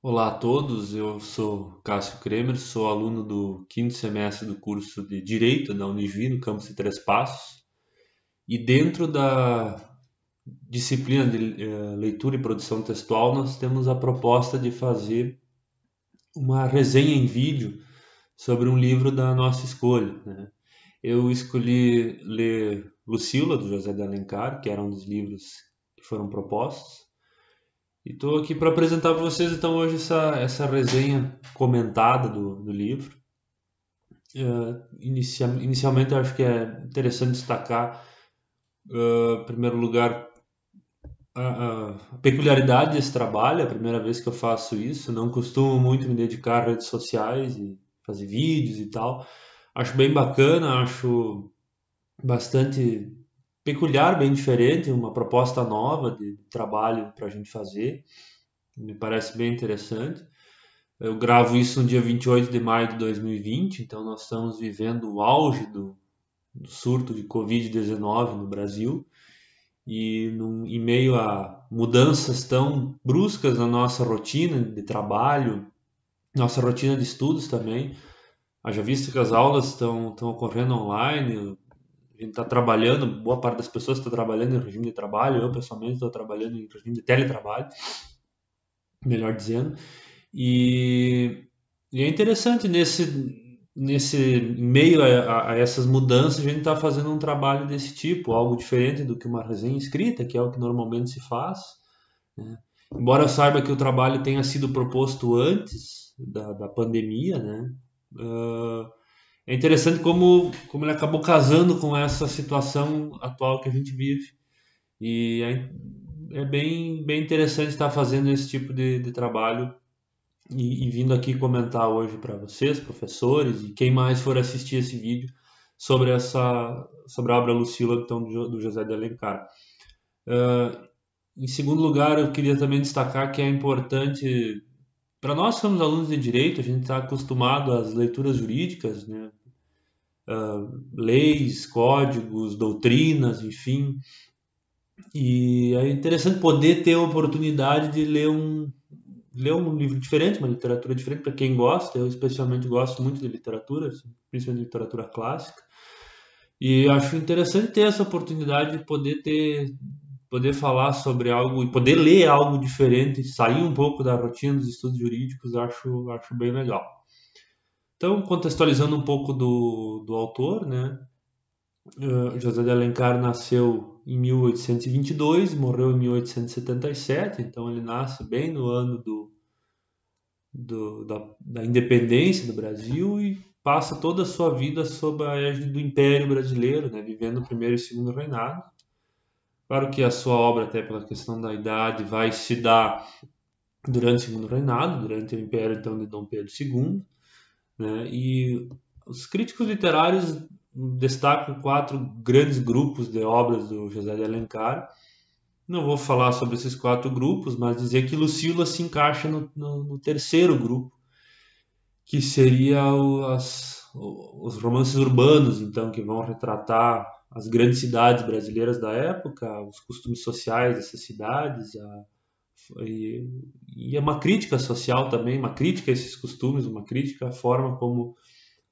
Olá a todos, eu sou Cássio Kremer, sou aluno do quinto semestre do curso de Direito da Unijuí, no campus de Três Passos, e dentro da disciplina de leitura e produção textual, nós temos a proposta de fazer uma resenha em vídeo sobre um livro da nossa escolha, né? Eu escolhi ler Lucília, do José de Alencar, que era um dos livros que foram propostos, e estou aqui para apresentar para vocês então hoje essa resenha comentada do livro. Inicialmente eu acho que é interessante destacar, em primeiro lugar, a peculiaridade desse trabalho. É a primeira vez que eu faço isso, não costumo muito me dedicar a redes sociais e fazer vídeos e tal. Acho bem bacana, acho bastante peculiar, bem diferente, uma proposta nova de trabalho para a gente fazer. Me parece bem interessante. Eu gravo isso no dia 28 de maio de 2020, então nós estamos vivendo o auge do surto de Covid-19 no Brasil e em meio a mudanças tão bruscas na nossa rotina de trabalho, nossa rotina de estudos também. Haja visto que as aulas estão ocorrendo online, a gente está trabalhando, boa parte das pessoas está trabalhando em regime de trabalho, eu pessoalmente estou trabalhando em regime de teletrabalho, melhor dizendo. E, e é interessante nesse em meio a essas mudanças a gente está fazendo um trabalho desse tipo, algo diferente do que uma resenha escrita, que é o que normalmente se faz, né? Embora eu saiba que o trabalho tenha sido proposto antes da pandemia, né? Ah, é interessante como ele acabou casando com essa situação atual que a gente vive. E é bem interessante estar fazendo esse tipo de trabalho e vindo aqui comentar hoje para vocês, professores, e quem mais for assistir esse vídeo sobre a obra Lucília, então, do José de Alencar. Em segundo lugar, eu queria também destacar que é importante, para nós que somos alunos de direito, a gente está acostumado às leituras jurídicas, né? Leis, códigos, doutrinas, enfim, e é interessante poder ter a oportunidade de ler um livro diferente, uma literatura diferente para quem gosta. Eu especialmente gosto muito de literatura, principalmente de literatura clássica. E acho interessante ter essa oportunidade de poder falar sobre algo e poder ler algo diferente, sair um pouco da rotina dos estudos jurídicos. Acho bem legal. Então, contextualizando um pouco do autor, né? José de Alencar nasceu em 1822, morreu em 1877, então ele nasce bem no ano da independência do Brasil e passa toda a sua vida sob a égide do Império Brasileiro, né, vivendo o primeiro e segundo reinado. Claro que a sua obra, até pela questão da idade, vai se dar durante o segundo reinado, durante o Império então de Dom Pedro II, né, e os críticos literários destacam quatro grandes grupos de obras do José de Alencar. Não vou falar sobre esses quatro grupos, mas dizer que Lucília se encaixa no terceiro grupo, que seria os romances urbanos, então, que vão retratar as grandes cidades brasileiras da época, os costumes sociais dessas cidades, e, e é uma crítica social também, uma crítica a esses costumes, uma crítica à forma como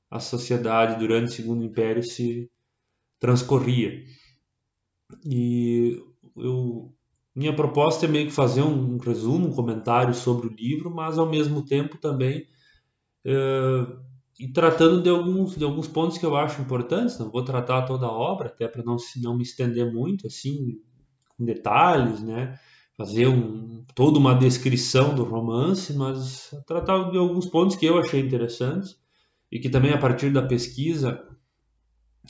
a sociedade durante o Segundo Império se transcorria. E eu, minha proposta é meio que fazer um resumo, um comentário sobre o livro, mas ao mesmo tempo também e tratando de alguns pontos que eu acho importantes. Não vou tratar toda a obra, até para não me estender muito, assim, com detalhes, né? Fazer toda uma descrição do romance, mas tratar de alguns pontos que eu achei interessantes e que também, a partir da pesquisa,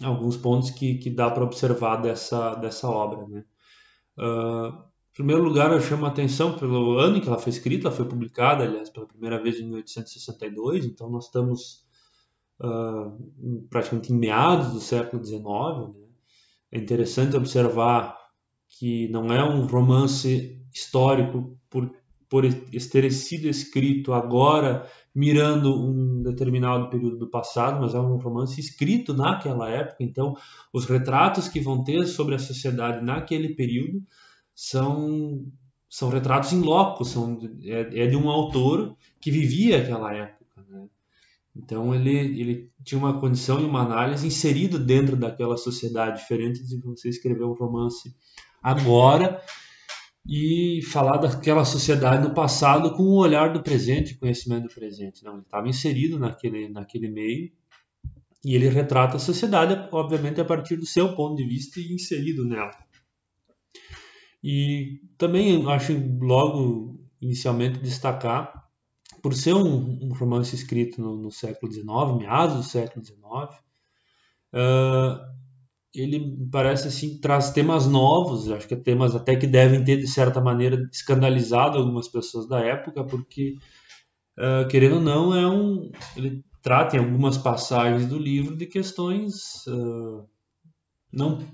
alguns pontos que dá para observar dessa obra, né? Em primeiro lugar, eu chamo a atenção pelo ano em que ela foi escrita. Ela foi publicada, aliás, pela primeira vez em 1862, então nós estamos praticamente em meados do século XIX, né? É interessante observar que não é um romance histórico por ter sido escrito agora, mirando um determinado período do passado, mas é um romance escrito naquela época. Então, os retratos que vão ter sobre a sociedade naquele período são, são retratos em loco, é de um autor que vivia aquela época, né? Então ele tinha uma condição e uma análise inserido dentro daquela sociedade, diferente de você escrever um romance agora e falar daquela sociedade no passado com o olhar do presente, conhecimento do presente. Não, ele estava inserido naquele meio e ele retrata a sociedade, obviamente, a partir do seu ponto de vista e inserido nela. E também acho logo inicialmente destacar, por ser um romance escrito no século XIX, meados do século XIX, ele parece assim traz temas novos, acho que temas até que devem ter de certa maneira escandalizado algumas pessoas da época, porque querendo ou não ele trata em algumas passagens do livro de questões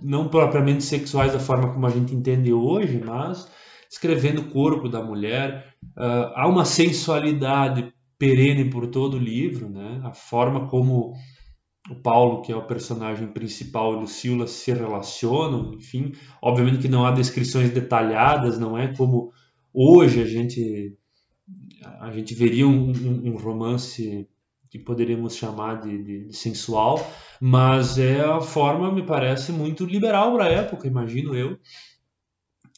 não propriamente sexuais da forma como a gente entende hoje, mas descrevendo o corpo da mulher. Há uma sensualidade perene por todo o livro, né? A forma como o Paulo, que é o personagem principal, e Lucila se relacionam, enfim. Obviamente que não há descrições detalhadas, não é como hoje a gente veria um romance que poderíamos chamar de sensual, mas é a forma, me parece, muito liberal para a época, imagino eu,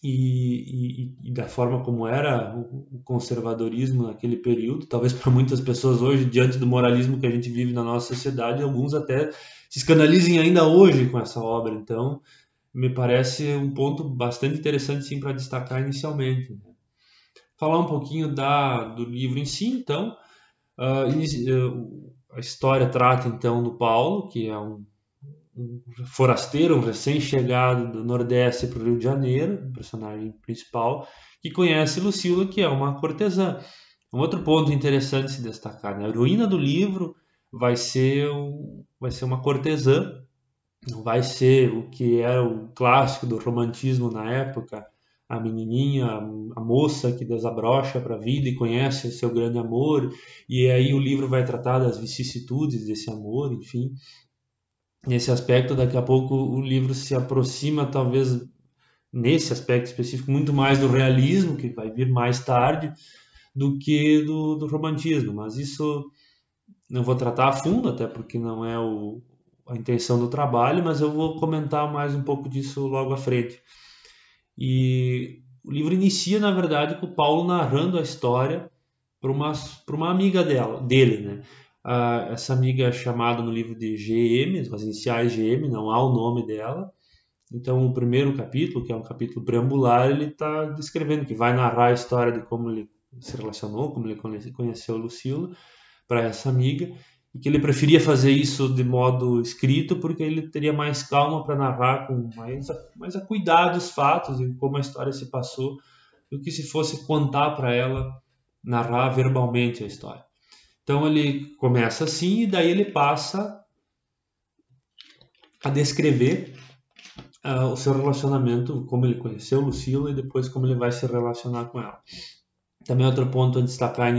e da forma como era o conservadorismo naquele período. Talvez para muitas pessoas hoje, diante do moralismo que a gente vive na nossa sociedade, alguns até se escandalizem ainda hoje com essa obra. Então, me parece um ponto bastante interessante sim para destacar inicialmente. Falar um pouquinho do livro em si, então. A história trata então do Paulo, que é um forasteiro, um recém-chegado do Nordeste para o Rio de Janeiro, o personagem principal, que conhece Lucila, que é uma cortesã. Um outro ponto interessante de se destacar, né? A heroína do livro vai ser uma cortesã, não vai ser o que era o clássico do romantismo na época, a menininha, a moça que desabrocha para a vida e conhece o seu grande amor, e aí o livro vai tratar das vicissitudes desse amor, enfim. Nesse aspecto, daqui a pouco o livro se aproxima, talvez nesse aspecto específico, muito mais do realismo, que vai vir mais tarde, do que do romantismo. Mas isso não vou tratar a fundo, até porque não é a intenção do trabalho, mas eu vou comentar mais um pouco disso logo à frente. E o livro inicia, na verdade, com o Paulo narrando a história para uma amiga dele, né? Essa amiga é chamada no livro de GM, as iniciais GM, não há o nome dela. Então, o primeiro capítulo, que é um capítulo preambular, ele está descrevendo, que vai narrar a história de como ele se relacionou, como ele conheceu a Lucila, para essa amiga, e que ele preferia fazer isso de modo escrito, porque ele teria mais calma para narrar com mais acuidado os fatos e como a história se passou, do que se fosse contar para ela, narrar verbalmente a história. Então ele começa assim e daí ele passa a descrever o seu relacionamento, como ele conheceu Lucila e depois como ele vai se relacionar com ela. Também outro ponto a destacar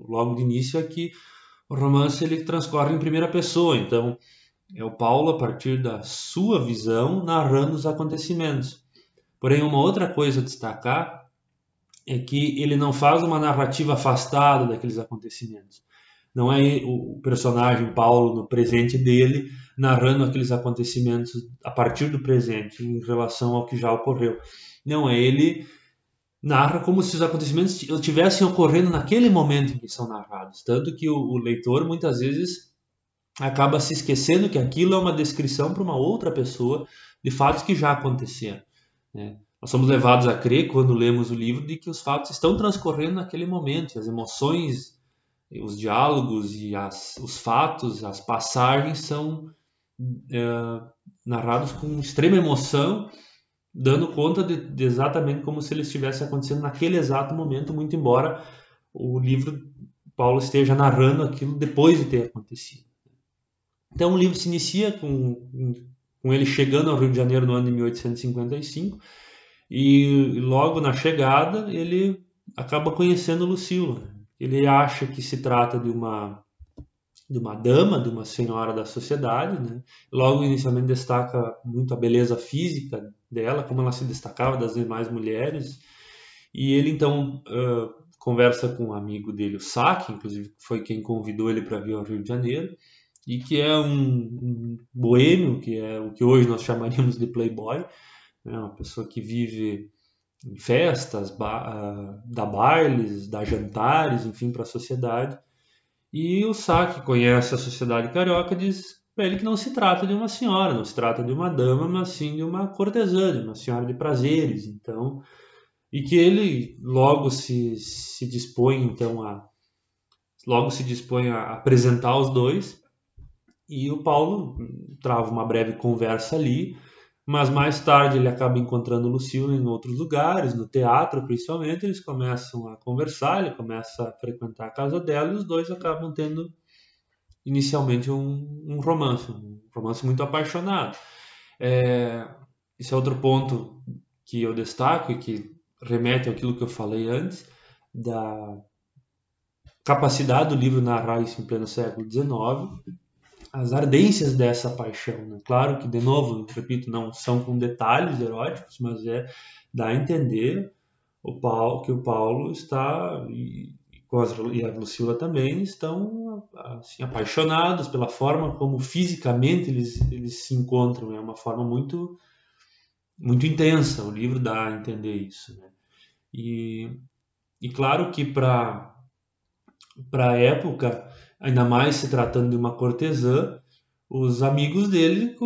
logo de início é que o romance ele transcorre em primeira pessoa, então é o Paulo a partir da sua visão narrando os acontecimentos. Porém, uma outra coisa a destacar é que ele não faz uma narrativa afastada daqueles acontecimentos. Não é o personagem Paulo no presente dele narrando aqueles acontecimentos a partir do presente em relação ao que já ocorreu. Não, é ele narra como se os acontecimentos estivessem ocorrendo naquele momento em que são narrados. Tanto que o leitor muitas vezes acaba se esquecendo que aquilo é uma descrição para uma outra pessoa de fatos que já aconteceram, né? Nós somos levados a crer, quando lemos o livro, de que os fatos estão transcorrendo naquele momento, as emoções, os diálogos e os fatos, as passagens são narrados com extrema emoção, dando conta de exatamente como se ele estivesse acontecendo naquele exato momento, muito embora o livro Paulo esteja narrando aquilo depois de ter acontecido. Então o livro se inicia com ele chegando ao Rio de Janeiro no ano de 1855 e logo na chegada ele acaba conhecendo Lucila. Ele acha que se trata de uma dama, de uma senhora da sociedade, né? Logo inicialmente destaca muito a beleza física dela, como ela se destacava das demais mulheres, E ele então conversa com um amigo dele, o Sá, que inclusive foi quem convidou ele para vir ao Rio de Janeiro, e que é um boêmio, que é o que hoje nós chamaríamos de playboy, né? Uma pessoa que vive em festas, dá bailes, dá jantares, enfim, para a sociedade. E o Sá, que conhece a sociedade carioca, diz para ele que não se trata de uma senhora, não se trata de uma dama, mas sim de uma cortesã, de uma senhora de prazeres. Então, e que ele se dispõe então logo se dispõe a apresentar os dois, e o Paulo trava uma breve conversa ali, mas mais tarde ele acaba encontrando Lucila em outros lugares, no teatro principalmente. Eles começam a conversar, ele começa a frequentar a casa dela, e os dois acabam tendo inicialmente um romance muito apaixonado. Esse é outro ponto que eu destaco e que remete àquilo que eu falei antes, da capacidade do livro narrar isso em pleno século XIX, as ardências dessa paixão, né? Claro que, de novo, repito, não são com detalhes eróticos, mas dá a entender que o Paulo está, e a Lucila também, estão assim, apaixonados pela forma como fisicamente eles se encontram. É uma forma muito, muito intensa, o livro dá a entender isso, né? E claro que para a época, ainda mais se tratando de uma cortesã, os amigos dele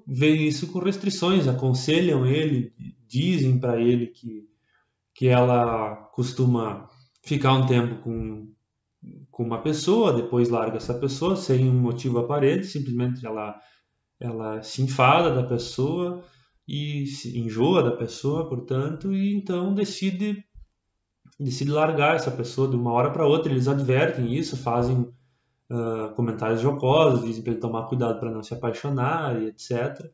veem isso com restrições, aconselham ele, dizem para ele que ela costuma ficar um tempo com uma pessoa, depois larga essa pessoa sem um motivo aparente, simplesmente ela se enfada da pessoa e se enjoa da pessoa, portanto, e então decide largar essa pessoa de uma hora para outra. Eles advertem isso, fazem comentários jocosos, dizem para ele tomar cuidado para não se apaixonar e etc.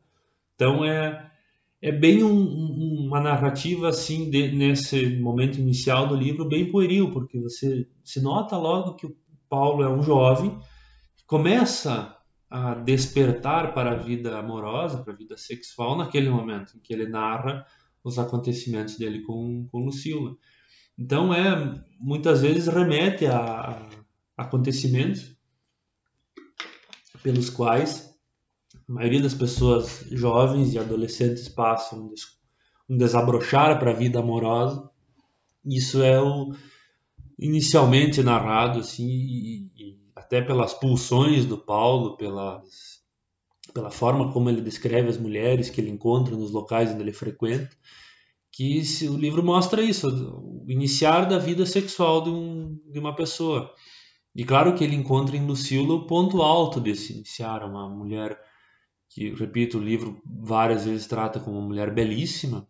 Então é bem uma narrativa assim nesse momento inicial do livro bem pueril, porque você se nota logo que o Paulo é um jovem que começa a despertar para a vida amorosa, para a vida sexual naquele momento em que ele narra os acontecimentos dele com Lucila. Então muitas vezes remete a acontecimentos pelos quais a maioria das pessoas jovens e adolescentes passam um desabrochar para a vida amorosa. Isso é o inicialmente narrado assim, e até pelas pulsões do Paulo, pela forma como ele descreve as mulheres que ele encontra nos locais onde ele frequenta, que o livro mostra isso, o iniciar da vida sexual de uma pessoa. E claro que ele encontra em Lucila o ponto alto desse iniciar, uma mulher que, repito, o livro várias vezes trata como uma mulher belíssima,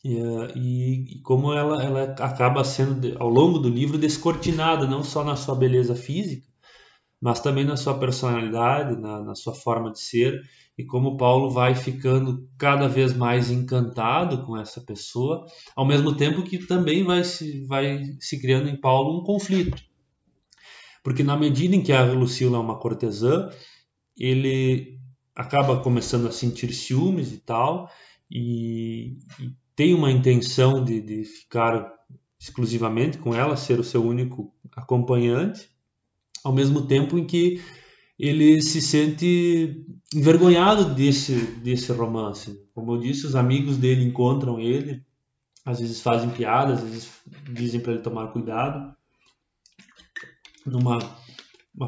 e como ela acaba sendo, ao longo do livro, descortinada, não só na sua beleza física, mas também na sua personalidade, na sua forma de ser, e como Paulo vai ficando cada vez mais encantado com essa pessoa, ao mesmo tempo que também vai se criando em Paulo um conflito. Porque na medida em que a Lucila é uma cortesã, ele acaba começando a sentir ciúmes e tal, e tem uma intenção de ficar exclusivamente com ela, ser o seu único acompanhante, ao mesmo tempo em que ele se sente envergonhado desse romance. Como eu disse, os amigos dele encontram ele, às vezes fazem piadas, às vezes dizem para ele tomar cuidado. Numa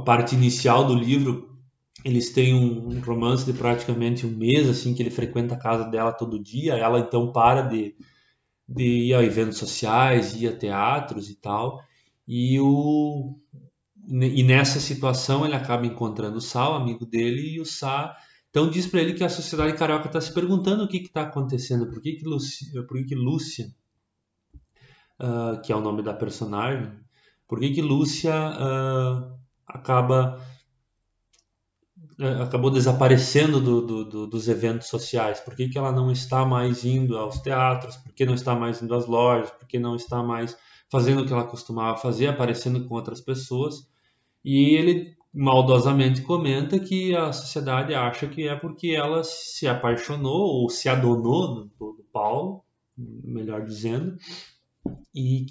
parte inicial do livro, eles têm um romance de praticamente um mês, assim, que ele frequenta a casa dela todo dia. Ela então para de ir a eventos sociais, ir a teatros e tal. E nessa situação ele acaba encontrando o Sá, o amigo dele, e o Sá então diz para ele que a sociedade carioca está se perguntando o que está acontecendo, por que Lúcia, que é o nome da personagem, por que Lúcia acabou desaparecendo dos eventos sociais, por que ela não está mais indo aos teatros, por que não está mais indo às lojas, por que não está mais fazendo o que ela costumava fazer, aparecendo com outras pessoas. E ele maldosamente comenta que a sociedade acha que é porque ela se apaixonou ou se adonou do Paulo, melhor dizendo, e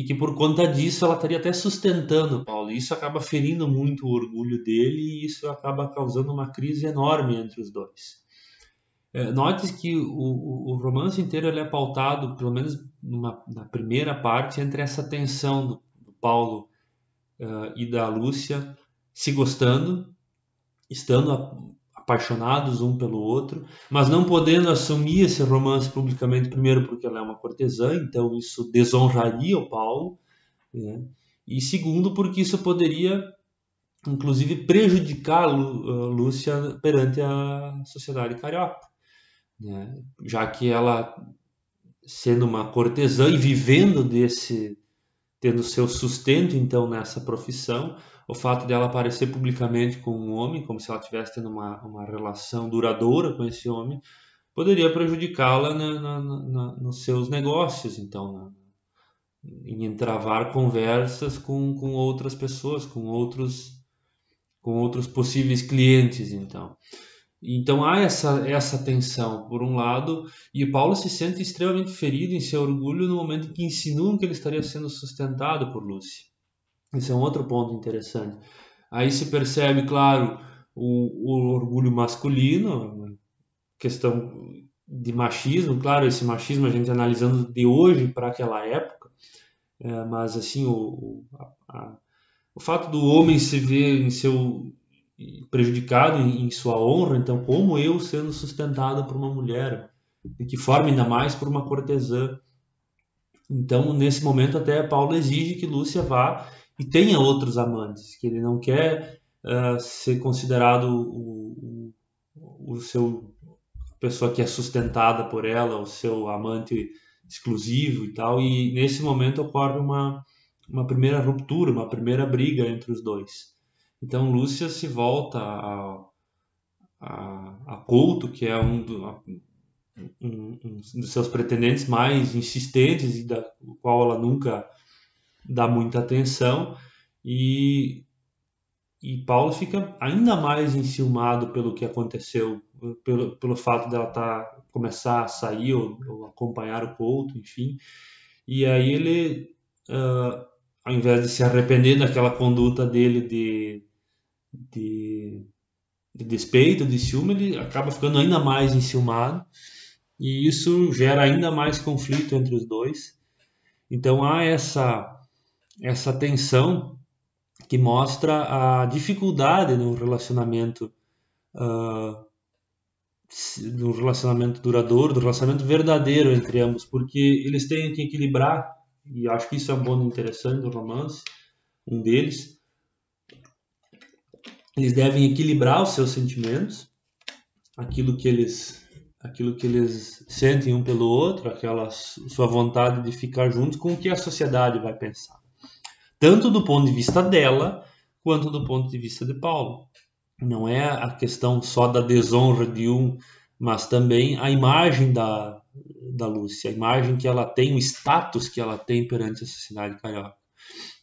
que por conta disso ela estaria até sustentando o Paulo. Isso acaba ferindo muito o orgulho dele e isso acaba causando uma crise enorme entre os dois. Note que o romance inteiro ele é pautado, pelo menos na primeira parte, entre essa tensão do Paulo e da Lúcia se gostando, estando apaixonados um pelo outro, mas não podendo assumir esse romance publicamente, primeiro porque ela é uma cortesã, então isso desonraria o Paulo, né? E segundo porque isso poderia, inclusive, prejudicar a Lúcia perante a sociedade carioca, né? Já que ela, sendo uma cortesã e vivendo tendo seu sustento então nessa profissão, o fato dela aparecer publicamente com um homem, como se ela estivesse tendo uma relação duradoura com esse homem, poderia prejudicá-la nos seus negócios, então, em entravar conversas com outras pessoas, com outros possíveis clientes, então. Então há essa tensão, por um lado, e o Paulo se sente extremamente ferido em seu orgulho no momento em que insinuam que ele estaria sendo sustentado por Lúcia. Esse é um outro ponto interessante. Aí se percebe, claro, o orgulho masculino, questão de machismo, claro, esse machismo a gente analisando de hoje para aquela época, mas assim, o fato do homem se ver em seu prejudicado em sua honra, então como eu sendo sustentado por uma mulher, de que forma ainda mais por uma cortesã. Então nesse momento até Paulo exige que Lúcia vá e tenha outros amantes, que ele não quer ser considerado o seu pessoa que é sustentada por ela, o seu amante exclusivo e tal, e nesse momento ocorre uma primeira ruptura, uma primeira briga entre os dois. Então Lúcia se volta a Couto, que é um dos seus pretendentes mais insistentes e da qual ela nunca dá muita atenção, e Paulo fica ainda mais enciumado pelo que aconteceu, pelo fato dela começar a sair ou acompanhar o Couto, enfim. E aí ele, ao invés de se arrepender daquela conduta dele de, de despeito, de ciúme, ele acaba ficando ainda mais enciumado. E isso gera ainda mais conflito entre os dois. Então há essa tensão que mostra a dificuldade uh, no relacionamento duradouro, do relacionamento verdadeiro entre ambos, porque eles têm que equilibrar, e acho que isso é um ponto interessante do romance, um deles, eles devem equilibrar os seus sentimentos, aquilo que eles sentem um pelo outro, aquela sua vontade de ficar juntos, com o que a sociedade vai pensar, tanto do ponto de vista dela quanto do ponto de vista de Paulo. Não é a questão só da desonra de um, mas também a imagem da Lúcia, a imagem que ela tem, o status que ela tem perante a sociedade carioca.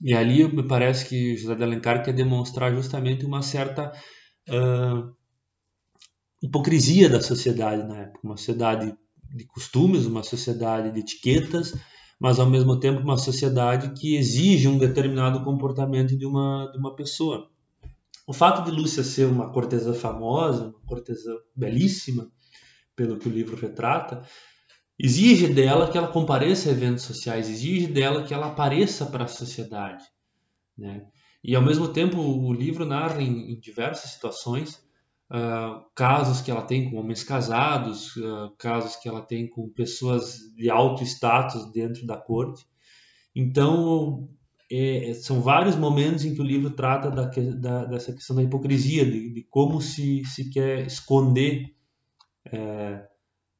E ali me parece que José de Alencar quer demonstrar justamente uma certa hipocrisia da sociedade na época, uma sociedade de costumes, uma sociedade de etiquetas, mas ao mesmo tempo uma sociedade que exige um determinado comportamento de uma pessoa. O fato de Lúcia ser uma cortesã famosa, uma cortesã belíssima, pelo que o livro retrata, exige dela que ela compareça a eventos sociais, exige dela que ela apareça para a sociedade, né? E ao mesmo tempo o livro narra em diversas situações casos que ela tem com homens casados, casos que ela tem com pessoas de alto status dentro da corte. Então são vários momentos em que o livro trata dessa questão da hipocrisia, de como se quer esconder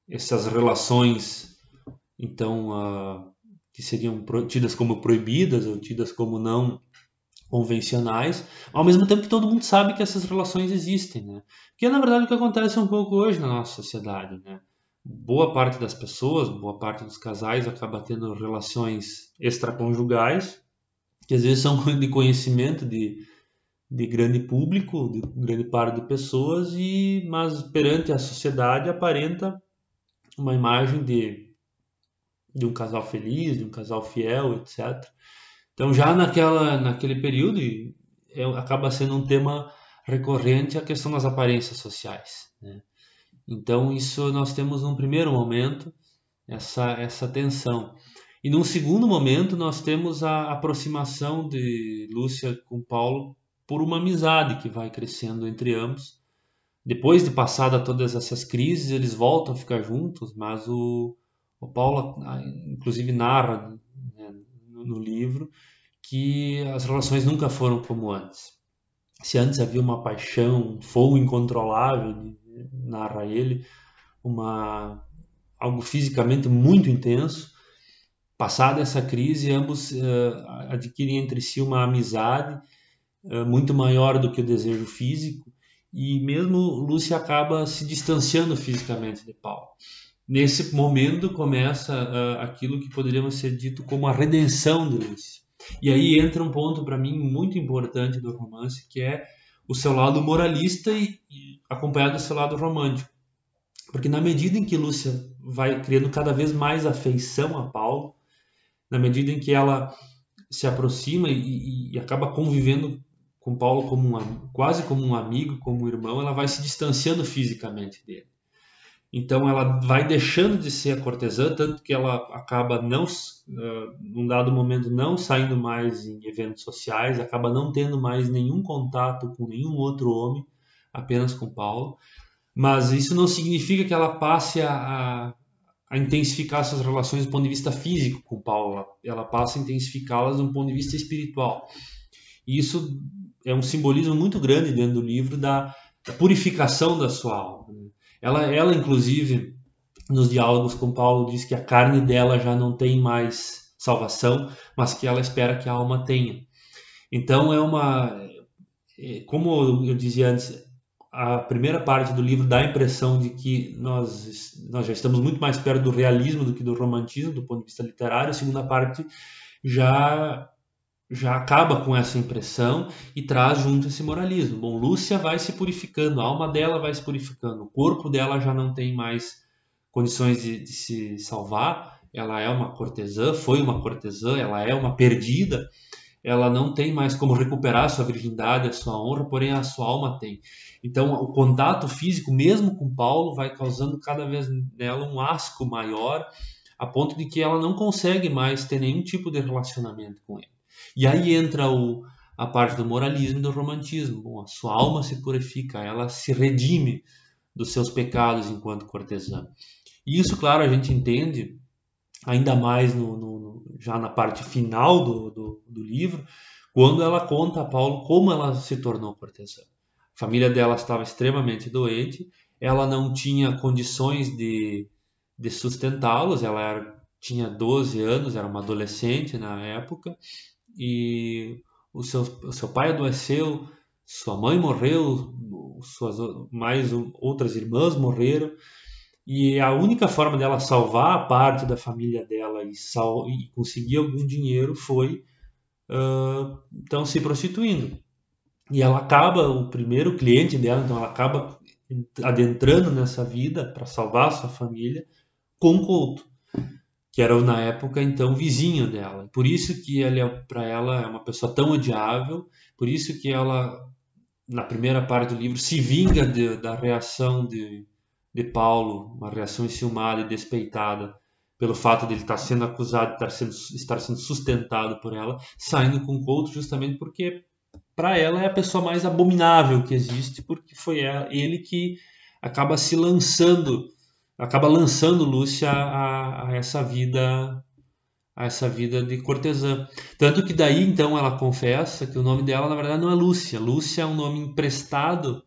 essas relações, então, que seriam tidas como proibidas ou tidas como não convencionais, ao mesmo tempo que todo mundo sabe que essas relações existem, né? Que é na verdade o que acontece um pouco hoje na nossa sociedade, né? Boa parte das pessoas, boa parte dos casais acaba tendo relações extraconjugais, que às vezes são de conhecimento de grande público, de grande parte de pessoas, mas perante a sociedade aparenta uma imagem de um casal feliz, de um casal fiel, etc. Então, já naquele período, acaba sendo um tema recorrente a questão das aparências sociais, né? Então, isso nós temos num primeiro momento, essa tensão. E num segundo momento, nós temos a aproximação de Lúcia com Paulo por uma amizade que vai crescendo entre ambos. Depois de passada todas essas crises, eles voltam a ficar juntos, mas o Paulo, inclusive, narra, né, no livro que as relações nunca foram como antes. Se antes havia uma paixão, um fogo incontrolável, narra ele, algo fisicamente muito intenso, passada essa crise, ambos adquirem entre si uma amizade muito maior do que o desejo físico, e mesmo Lúcia acaba se distanciando fisicamente de Paulo. Nesse momento começa aquilo que poderíamos ser dito como a redenção de Lúcia. E aí entra um ponto para mim muito importante do romance, que é o seu lado moralista e acompanhado do seu lado romântico. Porque na medida em que Lúcia vai criando cada vez mais afeição a Paulo, na medida em que ela se aproxima e acaba convivendo com Paulo quase como um amigo, como um irmão, ela vai se distanciando fisicamente dele. Então ela vai deixando de ser a cortesã, tanto que ela acaba num dado momento não saindo mais em eventos sociais, acaba não tendo mais nenhum contato com nenhum outro homem, apenas com Paulo. Mas isso não significa que ela passe a intensificar suas relações do ponto de vista físico com Paulo. Ela passa a intensificá-las do ponto de vista espiritual. E isso é um simbolismo muito grande dentro do livro da purificação da sua alma. Ela, inclusive, nos diálogos com Paulo, diz que a carne dela já não tem mais salvação, mas que ela espera que a alma tenha. Então, como eu dizia antes, a primeira parte do livro dá a impressão de que nós já estamos muito mais perto do realismo do que do romantismo, do ponto de vista literário. A segunda parte já acaba com essa impressão e traz junto esse moralismo. Bom, Lúcia vai se purificando, a alma dela vai se purificando, o corpo dela já não tem mais condições de se salvar, ela é uma cortesã, foi uma cortesã, ela é uma perdida, ela não tem mais como recuperar a sua virgindade, a sua honra, porém a sua alma tem. Então o contato físico, mesmo com Paulo, vai causando cada vez nela um asco maior, a ponto de que ela não consegue mais ter nenhum tipo de relacionamento com ele. E aí entra a parte do moralismo e do romantismo. Bom, a sua alma se purifica, ela se redime dos seus pecados enquanto cortesã. E isso, claro, a gente entende ainda mais já na parte final do livro, quando ela conta a Paulo como ela se tornou cortesã. A família dela estava extremamente doente, ela não tinha condições de sustentá-los, ela tinha 12 anos, era uma adolescente na época, e o seu pai adoeceu, sua mãe morreu, mais outras irmãs morreram, e a única forma dela salvar a parte da família dela e conseguir algum dinheiro foi então se prostituindo. E ela acaba, o primeiro cliente dela, então ela acaba adentrando nessa vida para salvar a sua família com Couto, que era na época então vizinho dela. Por isso que ele para ela é uma pessoa tão odiável, por isso que ela na primeira parte do livro se vinga da reação de Paulo, uma reação enciumada e despeitada pelo fato de ele estar sendo acusado de estar sendo sustentado por ela, saindo com Couto justamente porque para ela é a pessoa mais abominável que existe, porque foi ele que acaba lançando Lúcia a essa vida de cortesã. Tanto que daí então ela confessa que o nome dela na verdade não é Lúcia. Lúcia é um nome emprestado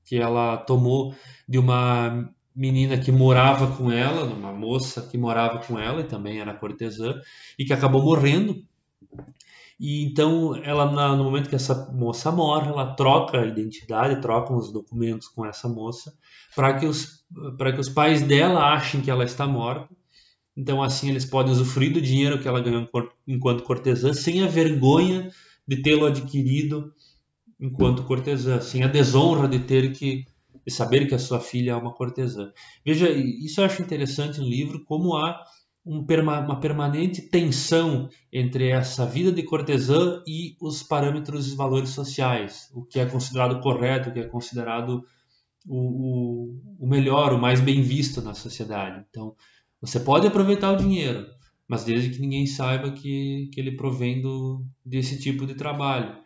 que ela tomou de uma menina que morava com ela, uma moça que morava com ela e também era cortesã, e que acabou morrendo. E então ela, no momento que essa moça morre, ela troca a identidade, troca os documentos com essa moça, para que os pais dela achem que ela está morta. Então assim eles podem usufruir do dinheiro que ela ganhou enquanto cortesã, sem a vergonha de tê-lo adquirido enquanto cortesã, sem a desonra de saber que a sua filha é uma cortesã. Veja, isso eu acho interessante no livro, como há uma permanente tensão entre essa vida de cortesã e os parâmetros e valores sociais, o que é considerado correto, o que é considerado o melhor, o mais bem visto na sociedade. Então, você pode aproveitar o dinheiro, mas desde que ninguém saiba que ele provém desse tipo de trabalho.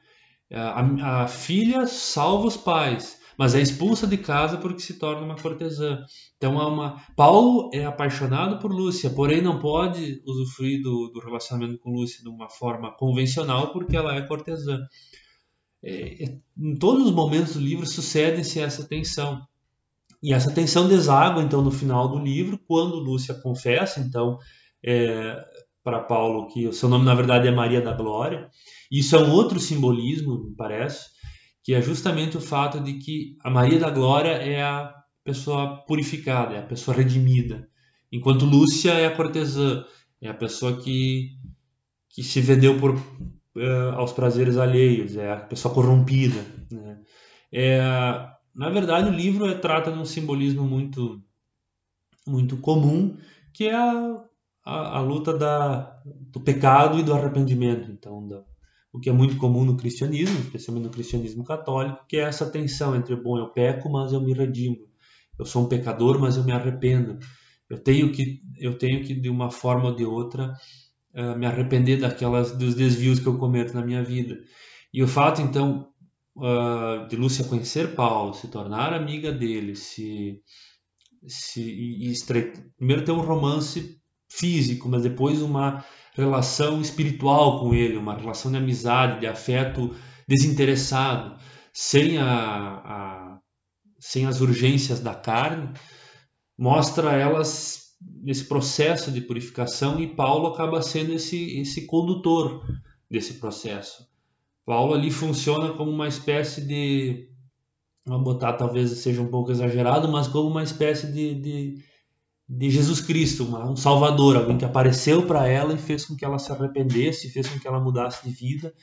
A filha salva os pais, mas é expulsa de casa porque se torna uma cortesã. Então, Paulo é apaixonado por Lúcia, porém não pode usufruir do relacionamento com Lúcia de uma forma convencional porque ela é cortesã. Em todos os momentos do livro sucede-se essa tensão. E essa tensão deságua, então, no final do livro, quando Lúcia confessa, então, para Paulo, que o seu nome, na verdade, é Maria da Glória. Isso é um outro simbolismo, me parece, que é justamente o fato de que a Maria da Glória é a pessoa purificada, é a pessoa redimida, enquanto Lúcia é a cortesã, é a pessoa que se vendeu aos prazeres alheios, é a pessoa corrompida, né? Na verdade, o livro trata de um simbolismo muito, muito comum, que é a luta do pecado e do arrependimento. Então, o que é muito comum no cristianismo, especialmente no cristianismo católico, que é essa tensão entre, bom, eu peco, mas eu me redimo. Eu sou um pecador, mas eu me arrependo. Eu tenho que de uma forma ou de outra, me arrepender dos desvios que eu cometo na minha vida. E o fato, então, de Lúcia conhecer Paulo, se tornar amiga dele, primeiro ter um romance físico, mas depois uma relação espiritual com ele, uma relação de amizade, de afeto desinteressado, sem as urgências da carne, mostra elas nesse processo de purificação, e Paulo acaba sendo esse condutor desse processo. Paulo ali funciona como uma espécie de, vamos botar, talvez seja um pouco exagerado, mas como uma espécie de Jesus Cristo, um salvador, alguém que apareceu para ela e fez com que ela se arrependesse, fez com que ela mudasse de vida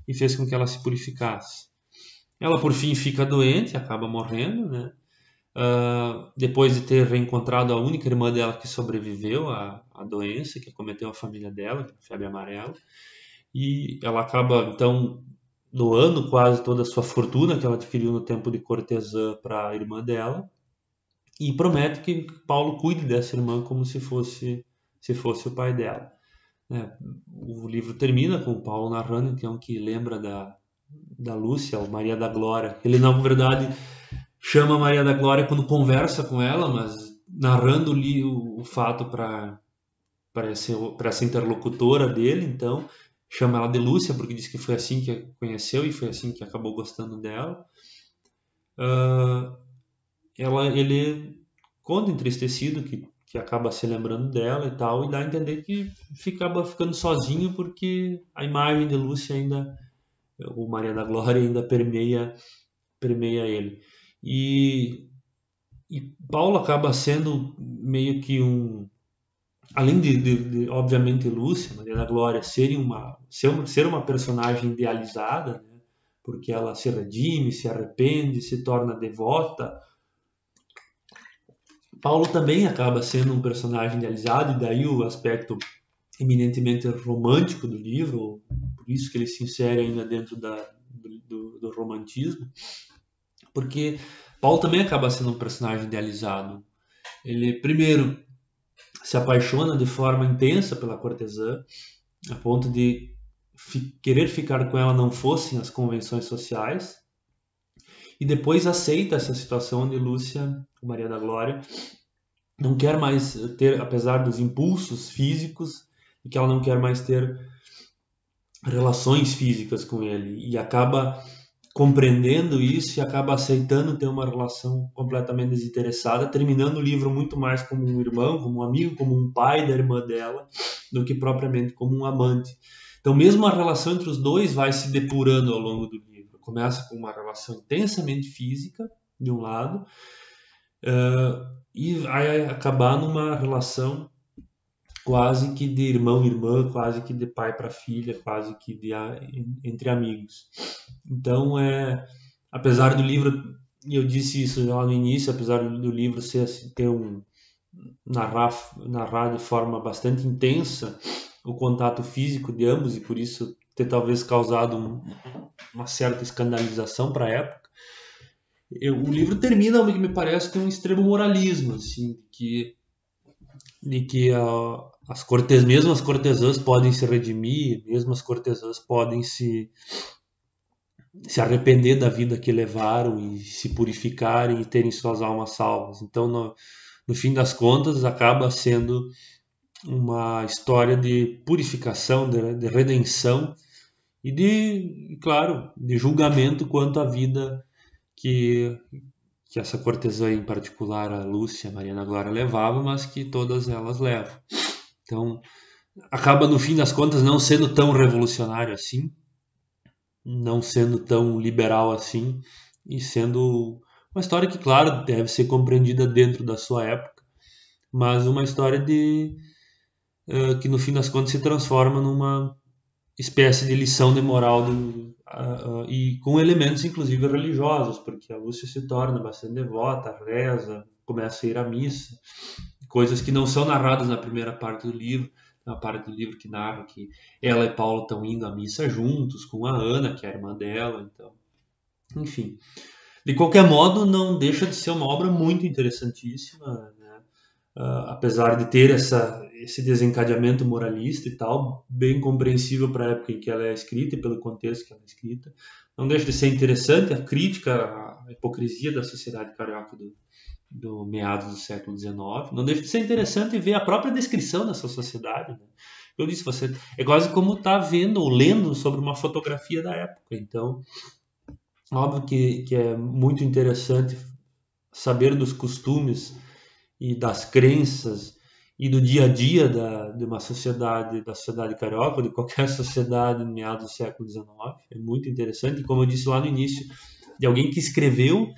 e fez com que ela se purificasse. Ela, por fim, fica doente, acaba morrendo, né? Depois de ter reencontrado a única irmã dela que sobreviveu à doença, que acometeu a família dela, a febre amarela. E ela acaba, então, doando quase toda a sua fortuna que ela adquiriu no tempo de cortesã para a irmã dela, e promete que Paulo cuide dessa irmã como se fosse o pai dela. O livro termina com Paulo narrando, então, que lembra da Lúcia, ou Maria da Glória. Ele, na verdade, chama Maria da Glória quando conversa com ela, mas narrando o fato para essa interlocutora dele, então, chama ela de Lúcia, porque diz que foi assim que a conheceu e foi assim que acabou gostando dela. Ele conta entristecido que acaba se lembrando dela e tal, e dá a entender que acaba ficando sozinho porque a imagem de Lúcia ainda, ou Maria da Glória, ainda permeia ele. E Paulo acaba sendo meio que além de obviamente Lúcia, Maria da Glória, ser uma personagem idealizada, né? Porque ela se redime, se arrepende, se torna devota. Paulo também acaba sendo um personagem idealizado, e daí o aspecto eminentemente romântico do livro, por isso que ele se insere ainda dentro do romantismo, porque Paulo também acaba sendo um personagem idealizado. Ele, primeiro, se apaixona de forma intensa pela cortesã, a ponto de querer ficar com ela não fossem as convenções sociais, e depois aceita essa situação onde Lúcia, Maria da Glória, não quer mais ter, apesar dos impulsos físicos, e que ela não quer mais ter relações físicas com ele, e acaba compreendendo isso e acaba aceitando ter uma relação completamente desinteressada, terminando o livro muito mais como um irmão, como um amigo, como um pai da irmã dela, do que propriamente como um amante. Então, mesmo a relação entre os dois vai se depurando ao longo do livro. Começa com uma relação intensamente física, de um lado, e vai acabar numa relação quase que de irmão e irmã, quase que de pai para filha, quase que entre amigos. Então, apesar do livro, e eu disse isso lá no início, apesar do livro ter narrar de forma bastante intensa o contato físico de ambos e por isso ter talvez causado uma certa escandalização para a época. O livro termina, o que me parece, tem um extremo moralismo, assim, de que mesmo as cortesãs podem se redimir, mesmo as cortesãs podem se arrepender da vida que levaram e se purificarem e terem suas almas salvas. Então, no fim das contas, acaba sendo uma história de purificação, de redenção e claro, de julgamento quanto à vida que essa cortesã em particular, a Lúcia, a Mariana Glória, levava, mas que todas elas levam. Então, acaba no fim das contas não sendo tão revolucionário assim, não sendo tão liberal assim, e sendo uma história que, claro, deve ser compreendida dentro da sua época, mas uma história que no fim das contas se transforma numa espécie de lição de moral e com elementos inclusive religiosos, porque a Lúcia se torna bastante devota, reza, começa a ir à missa, coisas que não são narradas na primeira parte do livro, na parte do livro que narra que ela e Paulo estão indo à missa juntos com a Ana, que é a irmã dela, então, enfim. De qualquer modo, não deixa de ser uma obra muito interessantíssima, né? Apesar de ter esse desencadeamento moralista e tal, bem compreensível para a época em que ela é escrita e pelo contexto que ela é escrita. Não deixa de ser interessante a crítica à hipocrisia da sociedade carioca do meados do século XIX. Não deixa de ser interessante ver a própria descrição dessa sociedade. Né? Eu disse, é quase como estar vendo ou lendo sobre uma fotografia da época. Então, óbvio que é muito interessante saber dos costumes e das crenças e do dia a dia de uma sociedade, da sociedade carioca, de qualquer sociedade no meados do século XIX. É muito interessante, e como eu disse lá no início, de alguém que escreveu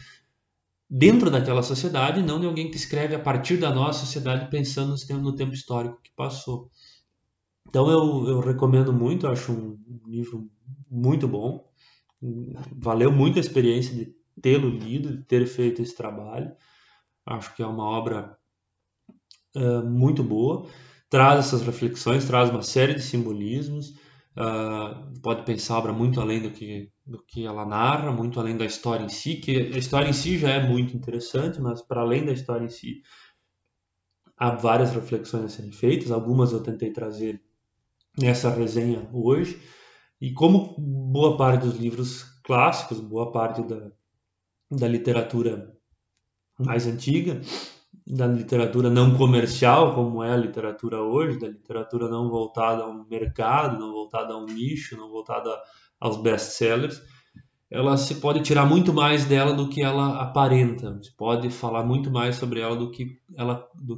dentro daquela sociedade, não de alguém que escreve a partir da nossa sociedade pensando no tempo histórico que passou. Então eu recomendo muito, eu acho um livro muito bom, valeu muito a experiência de tê-lo lido, de ter feito esse trabalho, acho que é uma obra muito boa, traz essas reflexões, traz uma série de simbolismos, pode pensar a obra muito além do que ela narra, muito além da história em si, que a história em si já é muito interessante, mas para além da história em si, há várias reflexões a serem feitas, algumas eu tentei trazer nessa resenha hoje, e como boa parte dos livros clássicos, boa parte da literatura mais antiga, da literatura não comercial, como é a literatura hoje, da literatura não voltada a um mercado, não voltada a um nicho, não voltada aos best-sellers, ela se pode tirar muito mais dela do que ela aparenta, se pode falar muito mais sobre ela do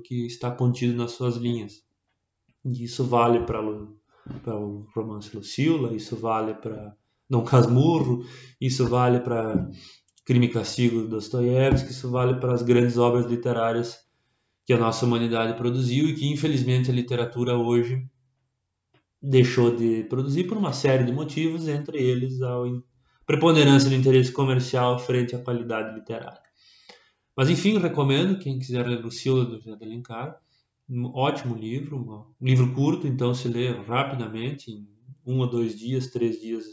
que está contido nas suas linhas. E isso vale para o romance Lucila, isso vale para Dom Casmurro, isso vale para Crime e Castigo, Dostoiévski, isso vale para as grandes obras literárias que a nossa humanidade produziu e que infelizmente a literatura hoje deixou de produzir por uma série de motivos, entre eles a preponderância do interesse comercial frente à qualidade literária. Mas enfim, recomendo, quem quiser ler Lucila do José de Alencar, um ótimo livro, um livro curto, então se lê rapidamente, em 1 ou 2 dias, 3 dias,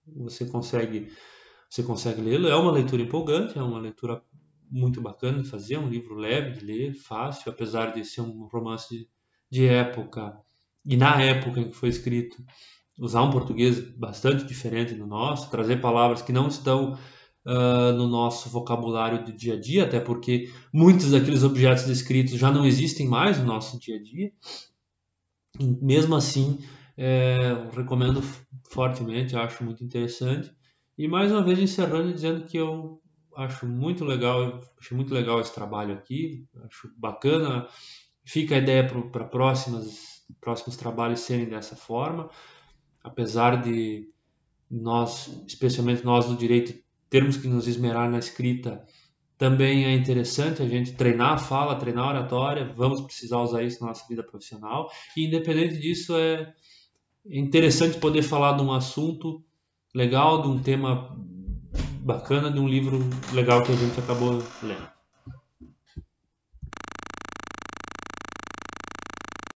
você consegue lê-lo. É uma leitura empolgante, é uma leitura muito bacana de fazer, é um livro leve de ler, fácil, apesar de ser um romance de época, e na época em que foi escrito, usar um português bastante diferente do nosso, trazer palavras que não estão no nosso vocabulário do dia a dia, até porque muitos daqueles objetos descritos já não existem mais no nosso dia a dia. E mesmo assim, eu recomendo fortemente, acho muito interessante. E mais uma vez encerrando dizendo que eu acho muito legal esse trabalho aqui, acho bacana. Fica a ideia para próximos trabalhos serem dessa forma, apesar de nós, especialmente nós do direito, termos que nos esmerar na escrita. Também é interessante a gente treinar a fala, treinar a oratória, vamos precisar usar isso na nossa vida profissional. E independente disso, é interessante poder falar de um assunto legal, de um tema bacana, de um livro legal que a gente acabou lendo.